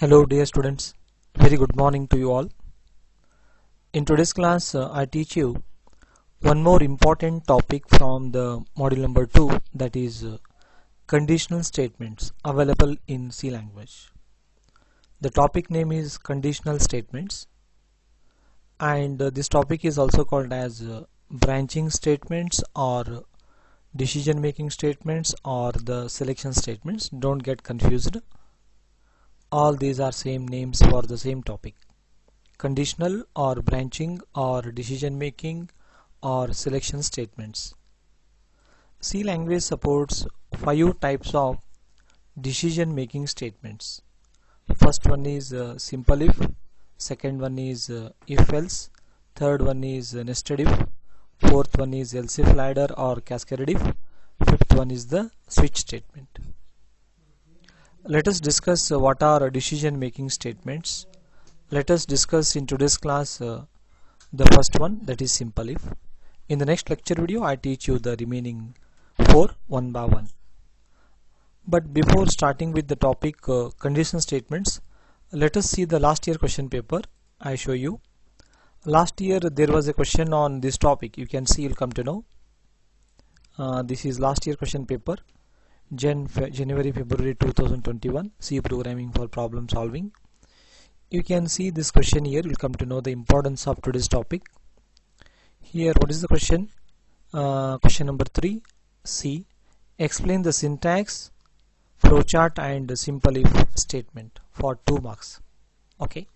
Hello dear students, very good morning to you all. In today's class I teach you one more important topic from the module number 2, that is conditional statements available in C language. The topic name is conditional statements, and this topic is also called as branching statements or decision making statements or the selection statements. Don't get confused. All these are same names for the same topic: conditional or branching or decision making or selection statements. C language supports 5 types of decision making statements. First one is simple if, second one is if else, third one is nested if, fourth one is else if ladder or cascaded if, fifth one is the switch statement. Let us discuss what are decision making statements. Let us discuss in today's class the first one, that is simple if. In the next lecture video I teach you the remaining 4 one by one. But before starting with the topic conditional statements, let us see the last year question paper. I show you. Last year there was a question on this topic. You can see, you'll come to know. This is last year question paper, January February 2021, C programming for problem solving. You can see this question here. You'll come to know the importance of today's topic. Here, what is the question? Question number 3, C. Explain the syntax, flowchart and simple if statement for 2 marks. Okay.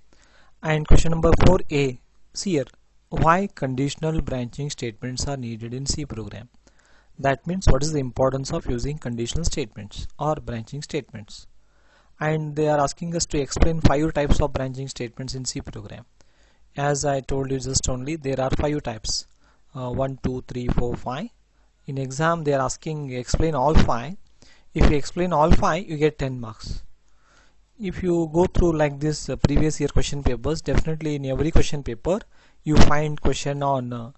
And question number 4A, see here, why conditional branching statements are needed in C program. That means what is the importance of using conditional statements or branching statements. And they are asking us to explain 5 types of branching statements in C program. As I told you just only, there are 5 types, 1, 2, 3, 4, 5. In exam they are asking explain all 5. If you explain all 5, you get 10 marks. If you go through like this previous year question papers, definitely in every question paper you find question on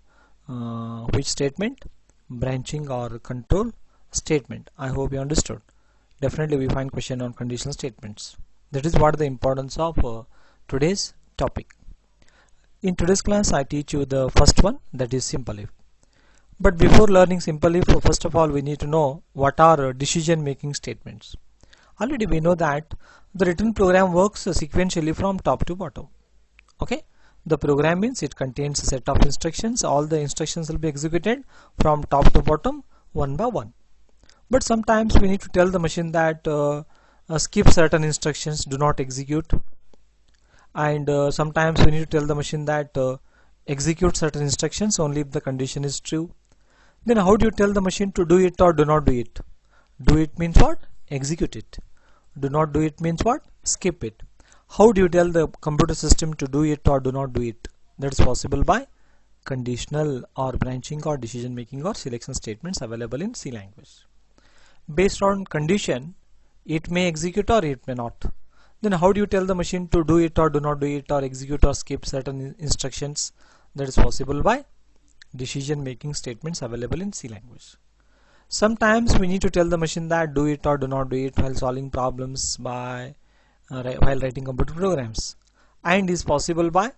which statement? Branching or control statement. I hope you understood. Definitely we find question on conditional statements. That is what the importance of today's topic. In today's class I teach you the first one, that is simple if. But before learning simple if, first of all we need to know what are decision making statements. Already we know that the written program works sequentially from top to bottom. Okay. The program means it contains a set of instructions. All the instructions will be executed from top to bottom one by one. But sometimes we need to tell the machine that skip certain instructions, do not execute. And sometimes we need to tell the machine that execute certain instructions only if the condition is true. Then how do you tell the machine to do it or do not do it? Do it means what? Execute it. Do not do it means what? Skip it. How do you tell the computer system to do it or do not do it? That is possible by conditional or branching or decision making or selection statements available in C language. Based on condition, it may execute or it may not. Then how do you tell the machine to do it or do not do it or execute or skip certain instructions? That is possible by decision making statements available in C language. Sometimes we need to tell the machine that do it or do not do it while solving problems by while writing computer programs, and is possible by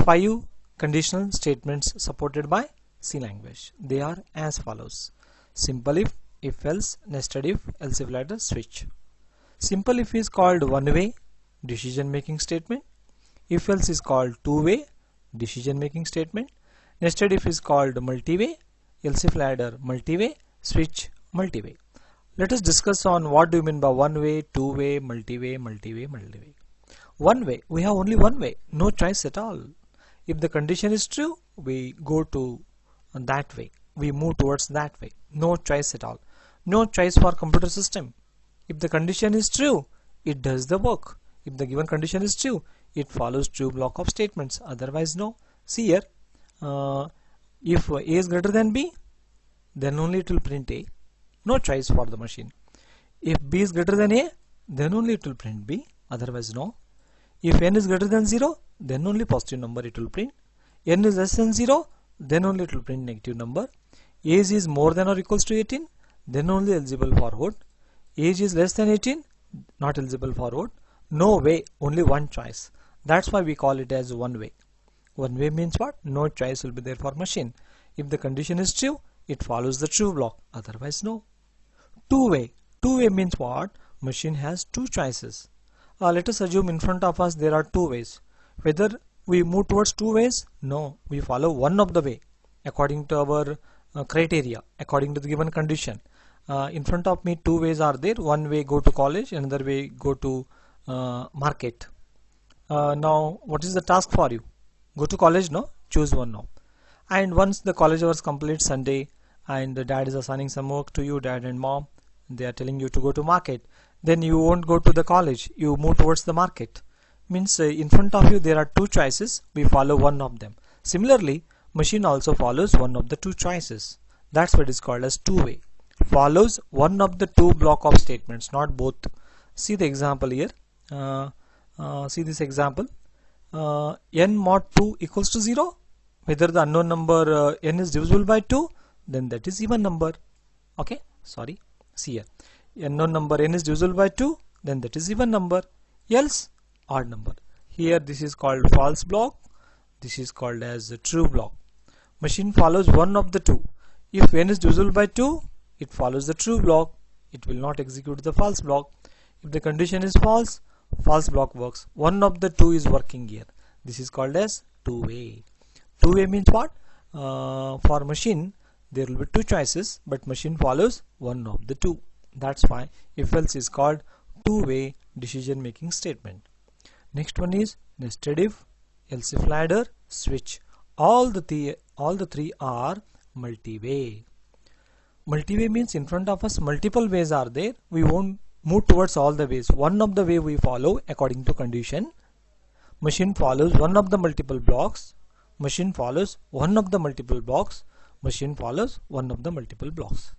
5 conditional statements supported by C language. They are as follows: simple if else, nested if, else if ladder, switch. Simple if is called one-way decision making statement. If else is called two-way decision making statement. Nested if is called multi-way. Else if ladder, multi-way. Switch, multi-way. Let us discuss on what do you mean by one way, two way, multi-way, multi-way, multi-way. One way, we have only one way, no choice at all. If the condition is true, we go to that way, we move towards that way, no choice at all. No choice for computer system. If the condition is true, it does the work. If the given condition is true, it follows true block of statements, otherwise no. See here, if A is greater than B, then only it will print A. No choice for the machine. If B is greater than A, then only it will print B, otherwise no. If n is greater than 0, then only positive number it will print. N is less than 0, then only it will print negative number. Age is more than or equals to 18, then only eligible for vote. Age is less than 18, not eligible for vote. No way, only one choice. That's why we call it as one way. One way means what? No choice will be there for machine. If the condition is true, it follows the true block, otherwise no. Two way. Two way means what? Machine has two choices. Let us assume in front of us there are two ways. Whether we move towards two ways? No, we follow one of the way according to our criteria, according to the given condition. In front of me two ways are there. One way go to college, another way go to market. Now what is the task for you? Go to college, no? Choose one now. And once the college hours complete Sunday and the dad is assigning some work to you, dad and mom, they are telling you to go to market, then you won't go to the college, you move towards the market. Means in front of you there are two choices, we follow one of them. Similarly, machine also follows one of the two choices. That's what is called as two way. Follows one of the two block of statements, not both. See the example here. See this example. N mod 2 equals to 0. Whether the unknown number n is divisible by 2, then that is even number. Okay, sorry. See here. Unknown number n is divisible by 2, then that is even number. Else odd number. Here this is called false block. This is called as a true block. Machine follows one of the two. If n is divisible by 2, it follows the true block. It will not execute the false block. If the condition is false, false block works. One of the two is working here. This is called as two-way. Two-way means what? For machine there will be two choices, but machine follows one of the two. That's why if else is called two-way decision making statement. Next one is nested if, else if ladder, switch. All the three are multi-way. Multi-way means in front of us multiple ways are there. We won't move towards all the ways. One of the way we follow according to condition. Machine follows one of the multiple blocks. Machine follows one of the multiple blocks. Machine follows one of the multiple blocks.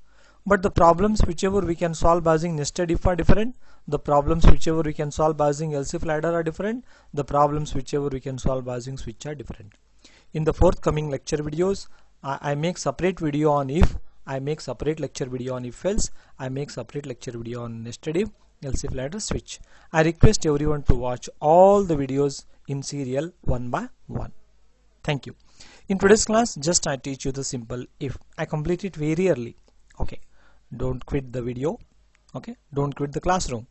But the problems whichever we can solve by using nested if are different. The problems whichever we can solve by using else if ladder are different. The problems whichever we can solve by using switch are different. In the forthcoming lecture videos, I make separate video on if, I make separate lecture video on if else, I make separate lecture video on nested if, else if ladder, switch. I request everyone to watch all the videos in serial one by one. Thank you. In today's class, just I teach you the simple if. I complete it very early. Okay. Don't quit the video. Okay. Don't quit the classroom.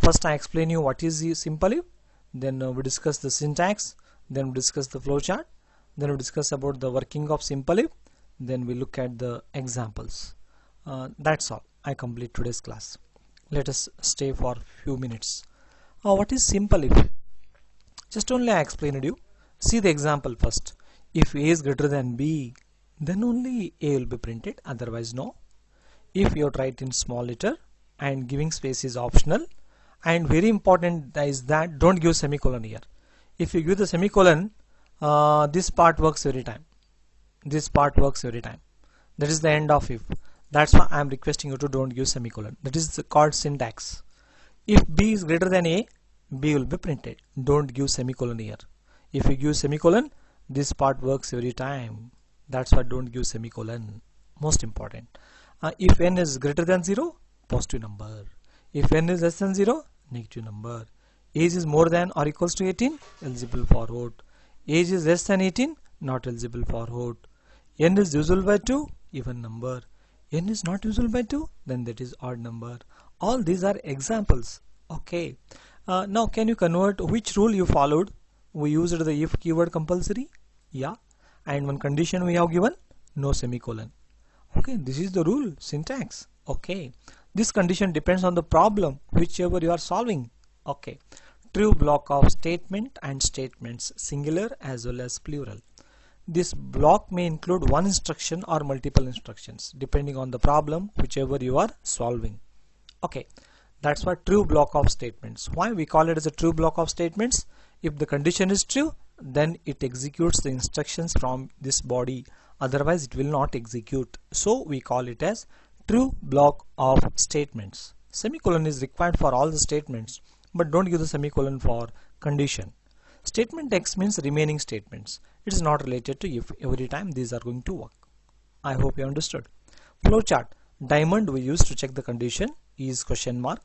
First I explain you what is the simple if. Then we discuss the syntax. Then we discuss the flowchart. Then we discuss about the working of simple if. Then we look at the examples. That's all. I complete today's class. Let us stay for few minutes. What is simple if? Just only I explained you. See the example first. If A is greater than B, then only A will be printed, otherwise no. If you write in small letter and giving space is optional, and very important is that don't give semicolon here. If you give the semicolon, this part works every time. This part works every time. That is the end of if. That's why I am requesting you to don't give semicolon. That is called syntax. If B is greater than A, B will be printed. Don't give semicolon here. If you give semicolon, this part works every time. That's why don't give semicolon. Most important. If n is greater than 0, positive number. If n is less than 0, negative number. Age is more than or equals to 18, eligible for vote. Age is less than 18, not eligible for vote. N is divisible by 2, even number. N is not divisible by 2, then that is odd number. All these are examples. Okay. Now can you convert which rule you followed? We used the if keyword compulsory. Yeah. And one condition we have given, no semicolon. Okay, this is the rule, syntax. Okay. This condition depends on the problem whichever you are solving. Okay. True block of statement and statements, singular as well as plural. This block may include one instruction or multiple instructions depending on the problem whichever you are solving. Okay. That's what true block of statements. Why we call it as a true block of statements? If the condition is true, then it executes the instructions from this body. Otherwise it will not execute. So we call it as true block of statements. Semicolon is required for all the statements, but don't give the semicolon for condition. Statement X means remaining statements. It is not related to if. Every time these are going to work. I hope you understood. Flowchart. Diamond we use to check the condition is question mark.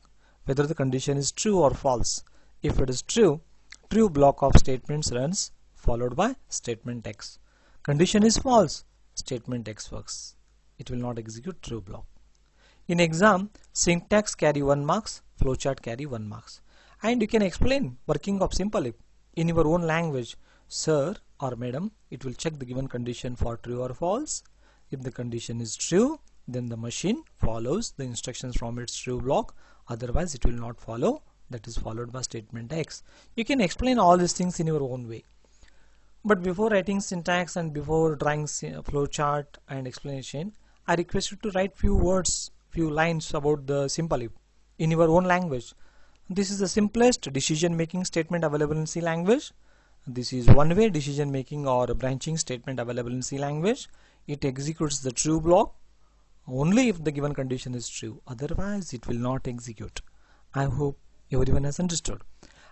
Whether the condition is true or false. If it is true, true block of statements runs followed by statement X. Condition is false, statement X works. It will not execute true block. In exam, syntax carry 1 marks, flowchart carry 1 marks. And you can explain working of simple if in your own language. Sir or madam, it will check the given condition for true or false. If the condition is true, then the machine follows the instructions from its true block. Otherwise, it will not follow. That is followed by statement X. You can explain all these things in your own way. But before writing syntax and before drawing flowchart and explanation, I request you to write few words, few lines about the simple if in your own language. This is the simplest decision making statement available in C language. This is one way decision making or branching statement available in C language. It executes the true block only if the given condition is true. Otherwise, it will not execute. I hope everyone has understood.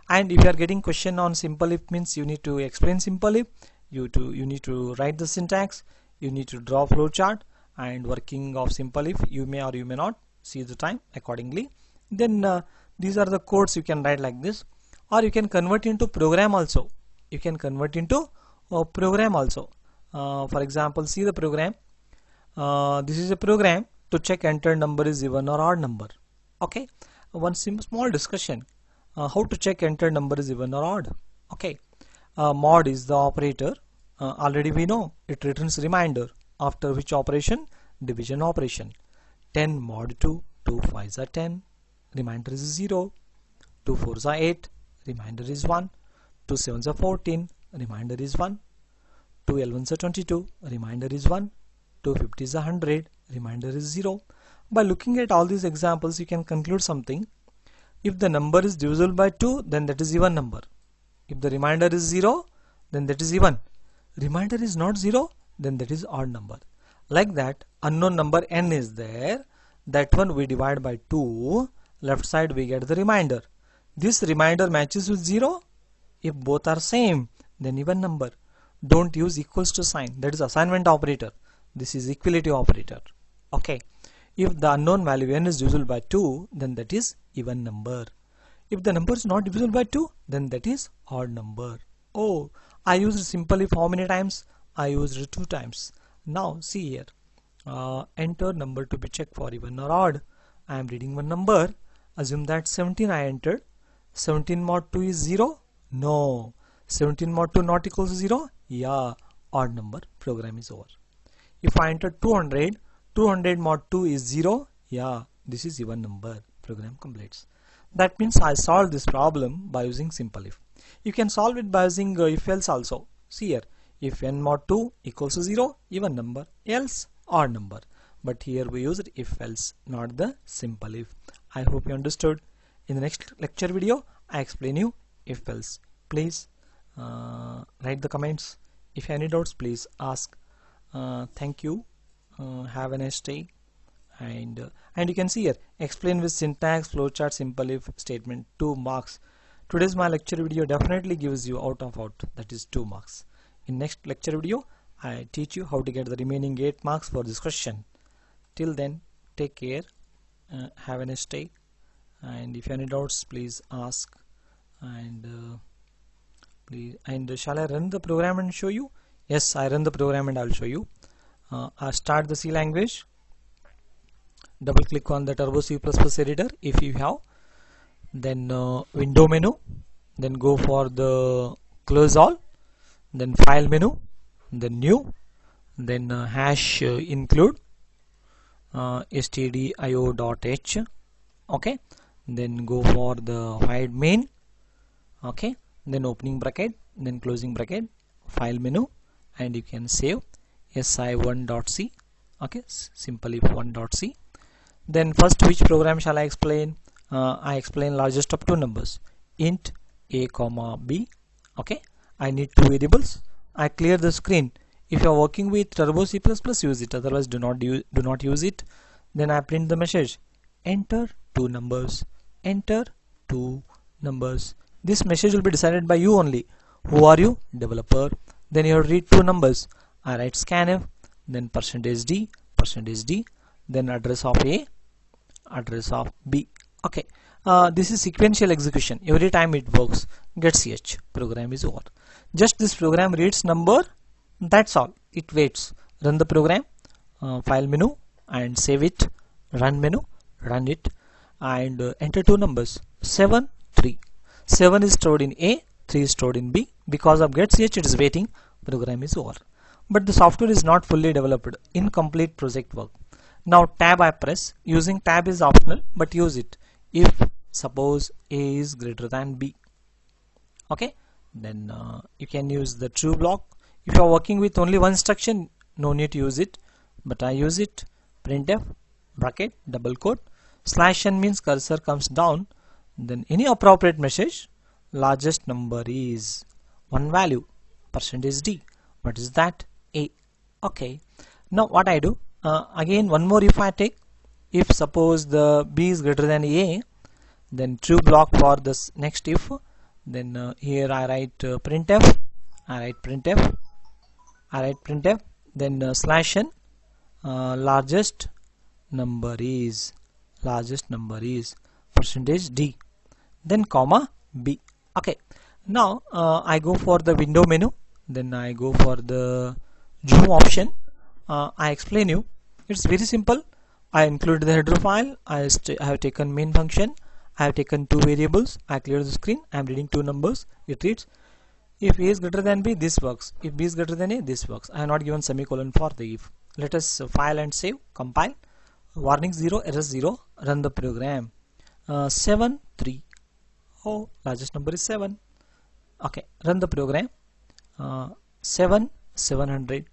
And if you are getting question on simple if, means you need to explain simple if, you need to write the syntax, you need to draw flowchart and working of simple if. You may or you may not see the time accordingly. Then these are the codes you can write like this, or you can convert into program also. You can convert into a program also. For example, see the program. This is a program to check entered number is even or odd number. Okay, one small discussion. How to check entered number is even or odd. Okay, mod is the operator. Already we know it returns reminder, after which operation? Division operation. 10 mod 2, 2 5s are 10, reminder is 0, 2 4s are 8, reminder is 1, 2 7s are 14, reminder is 1, 2 11s are 22, reminder is 1, 2 50s are 100, reminder is 0. By looking at all these examples, you can conclude something. If the number is divisible by 2, then that is even number. If the reminder is 0, then that is even. Reminder is not 0, then that is odd number. Like that, unknown number n is there. That one we divide by 2. Left side we get the reminder. This reminder matches with 0. If both are same, then even number. Don't use equals to sign. That is assignment operator. This is equality operator. Okay. If the unknown value n is divisible by 2, then that is even number. If the number is not divisible by 2, then that is odd number. Oh, I used simple if how many times? I used it 2 times. Now see here. Enter number to be checked for even or odd. I am reading one number. Assume that 17 I entered. 17 mod 2 is 0? No. 17 mod 2 not equals to 0? Yeah. Odd number. Program is over. If I enter 200, 200 mod 2 is 0? Yeah. This is even number. Program completes. That means I solved this problem by using simple if. You can solve it by using if else also. See here. If n mod 2 equals to 0, even number, else odd number. But here we used if else, not the simple if. I hope you understood. In the next lecture video, I explain you if else. Please write the comments. If any doubts, please ask. Thank you. Have a nice day. And you can see here, explain with syntax, flowchart, simple if, statement, 2 marks. Today's my lecture video definitely gives you out of out, that is 2 marks. In next lecture video, I teach you how to get the remaining 8 marks for this question. Till then, take care. Have a nice day. And if any doubts, please ask. And shall I run the program and show you? Yes, I run the program and I'll show you. I start the C language. Double click on the Turbo C++ editor if you have. Then window menu. Then go for the close all. Then file menu, then new, then hash include stdio.h. okay, then go for the void main. Okay, then opening bracket, then closing bracket, file menu, and you can save si1.c. okay, simple if 1.c. Then first, which program shall I explain? I explain largest of 2 numbers, int a comma b. Okay, I need 2 variables. I clear the screen. If you are working with Turbo C++, use it. Otherwise, do not use it. Then I print the message. Enter 2 numbers. Enter 2 numbers. This message will be decided by you only. Who are you? Developer. Then you have to read 2 numbers. I write scanf. Then %d. Then address of A. Address of B. Okay. this is sequential execution. Every time it works, get ch, program is over. Just this program reads number, that's all. It waits. Run the program, file menu and save it, run menu, run it, and enter two numbers 7 3. 7 is stored in A, 3 is stored in B. Because of get ch it is waiting, program is over. But the software is not fully developed, incomplete project work. Now tab I press. Using tab is optional, but use it if suppose A is greater than B. Okay, then you can use the true block. If you are working with only one instruction, no need to use it, but I use it. Printf bracket double quote /n means cursor comes down, then any appropriate message. Largest number is one value, %d. What is that? A. Okay, now what I do, again one more if I take. If suppose the B is greater than A, then true block for this next if. Then here I write printf, then /n, largest number is %d, then comma B. Okay, now I go for the window menu, then I go for the zoom option. I explain you, it's very simple. I include the header file. I have taken main function. I have taken two variables. I clear the screen. I am reading two numbers. It reads if A is greater than B, this works. If B is greater than A, this works. I have not given semicolon for the if. Let us file and save. Compile. Warning 0, error 0. Run the program. 7 3. Oh, largest number is 7. Okay, run the program. 700.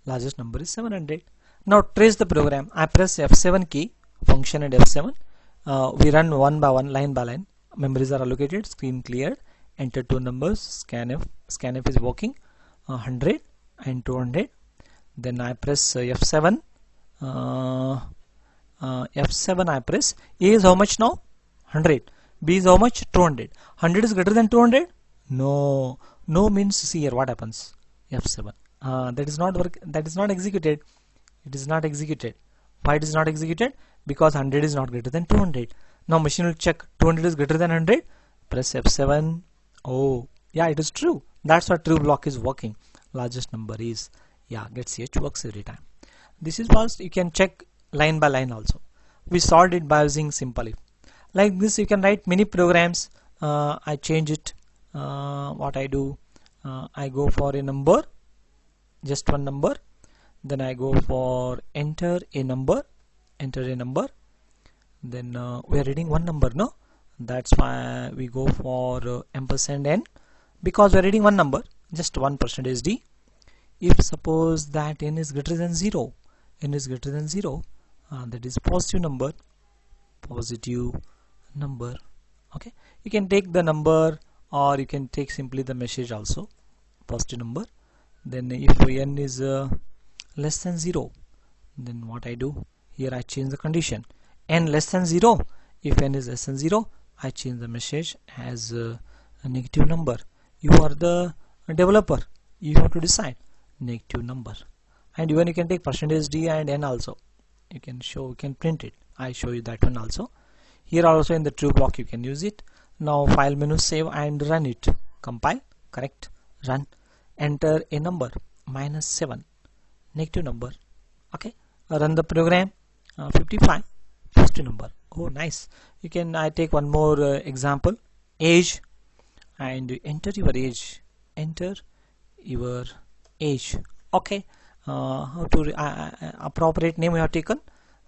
Largest number is 700. Now trace the program. I press F7 key, function and F7. We run one by one, line by line. Memories are allocated, screen cleared. Enter two numbers. Scanf is working. 100 and 200. Then I press F7. F7 I press. A is how much now? 100. B is how much? 200. 100 is greater than 200? No. No means, see here what happens. F7. That is not work. That is not executed. It is not executed. Why it is not executed? Because 100 is not greater than 200. Now machine will check 200 is greater than 100. Press F7. Oh, yeah, it is true. That's why true block is working. Largest number is, yeah, get ch works every time. This is first. You can check line by line also. We solved it by using simple if. Like this, you can write many programs. I change it. What I do, I go for a number, just one number. Then I go for enter a number. Then we are reading one number, no? That's why we go for %n, because we are reading one number, just 1%d. If suppose that n is greater than 0, that is positive number. Okay, you can take the number or you can take simply the message also, positive number. Then if n is less than 0, then what I do, here I change the condition, n less than 0. If n is less than 0, I change the message as a negative number. You are the developer, you have to decide negative number. And even you can take %d and n also, you can print it. I show you that one also. Here also in the true block you can use it. Now file menu, save and run it. Compile, correct, run. Enter a number, -7, negative number. Okay, run the program. 55, positive number. Oh, nice. You can, I take one more example. Age, and enter your age. Okay, how to appropriate name we have taken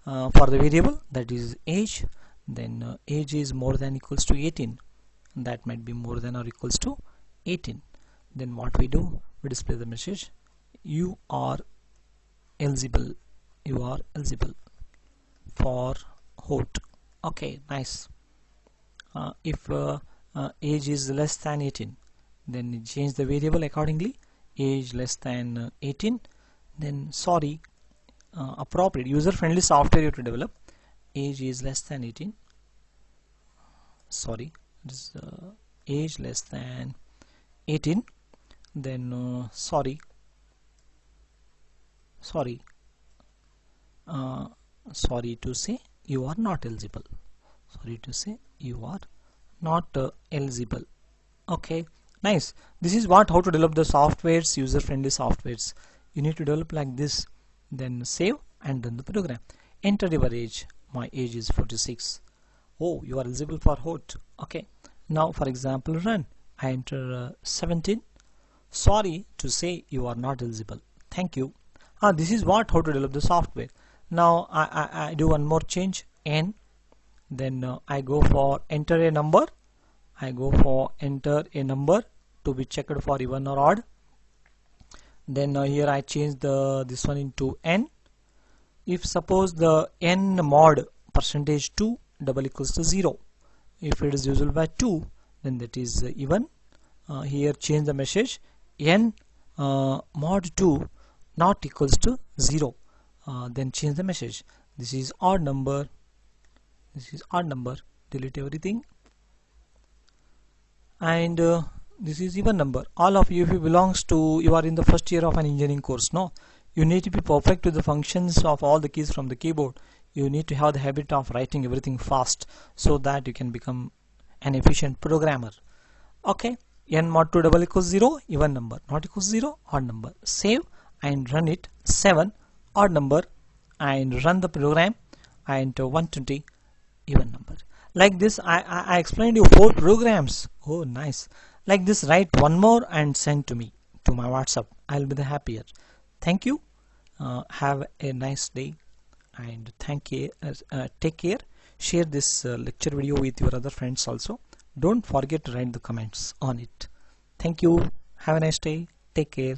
for the variable, that is age. Then age is more than equals to 18. That might be more than or equals to 18. Then what we do, we display the message, you are eligible for HOT. Okay, nice. If age is less than 18, then you change the variable accordingly. Age less than 18, then sorry, appropriate user friendly software you have to develop. Age is less than 18, sorry, it is age less than 18, then sorry to say you are not eligible. you are not eligible. Okay, nice. This is what how to develop the softwares, user-friendly softwares. You need to develop like this, then save and run the program. Enter your age. My age is 46. Oh, you are eligible for HOT. Okay, now for example run. I enter 17. Sorry to say you are not eligible. Thank you. This is what how to develop the software. Now I do one more change, n, then I go for enter a number. I go for enter a number to be checked for even or odd. Then here I change this one into n. If suppose the n mod percentage 2 double equals to 0, if it is usual by 2, then that is even. Here change the message n mod 2 not equals to 0, then change the message. This is odd number, this is odd number, delete everything, and this is even number. All of you, if you belongs to, you are in the first year of an engineering course, no, you need to be perfect with the functions of all the keys from the keyboard. You need to have the habit of writing everything fast so that you can become an efficient programmer. Okay, n mod 2 double equals 0, even number, not equals 0, odd number. Save and run it. 7, odd number, and run the program, and 120, even number. Like this I explained you 4 programs. Oh nice. Like this write one more and send to me to my WhatsApp. I'll be the happier. Thank you. Have a nice day, and take care. Share this lecture video with your other friends also. Don't forget to write the comments on it. Thank you. Have a nice day. Take care.